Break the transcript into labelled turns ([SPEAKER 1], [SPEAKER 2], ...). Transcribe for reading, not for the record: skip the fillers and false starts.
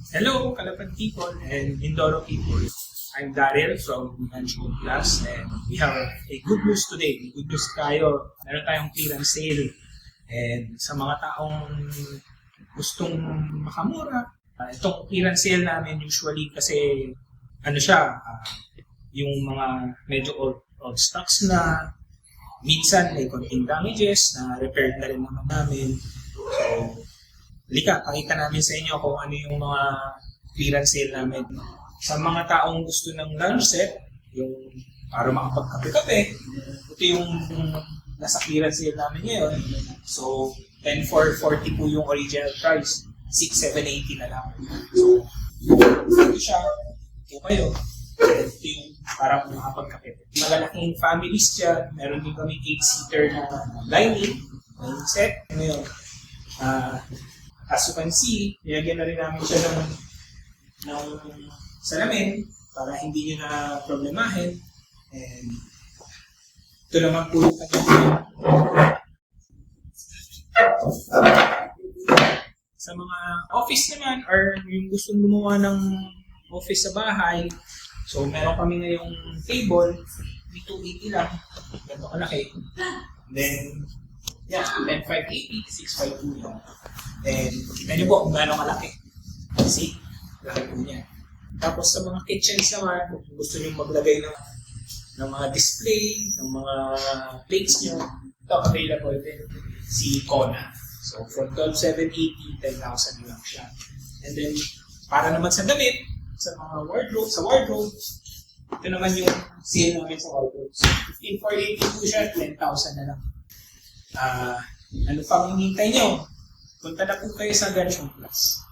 [SPEAKER 1] Hello, Kalapan people and Mindoro people. I'm Daryl from Manchego Plus and we have a good news today. May good news tayo. Meron tayong clearance sale. And sa mga taong gustong makamura, itong clearance sale namin usually kasi yung mga medyo old stocks na minsan may konting damages na repaired na rin naman namin. So, lika, pakita namin sa inyo kung ano yung mga clearance sale namin. Sa mga taong gusto ng lunch set, yung para makapagkape-kape, ito yung nasa clearance sale namin ngayon. So, 10 for 40 po yung original price. 6,780 na lang. So, ito siya. Ito kayo. Ito yung parang makapagkape. Malalaking families dyan. Meron din kami 8-seater na dining set. Ngayon, as you can see, nilagyan na rin namin siya ng salamin para hindi nyo na problemahin. And ito naman po yung kanya. Sa mga office naman or yung gustong gumawa ng office sa bahay, so meron kami ngayong table, 280 lang, ganito kalaki. Then, yeah, 10,580, 652 lang. And kita nyo po kung gaano kalaki. See? Laki po niya. Tapos sa mga kitchens naman, kung gusto nyo maglagay ng mga display, ng mga plates nyo, ito available din. Si Kona. So from 12,780, 10,000 lang siya. And then, para naman sa damit, sa mga wardrobe, ito naman yung sale namin sa wardrobe. So 15,480 po siya, 10,000 na lang. Ano pang hinihintay nyo? Punta na po kayo sa Ganchong Plus.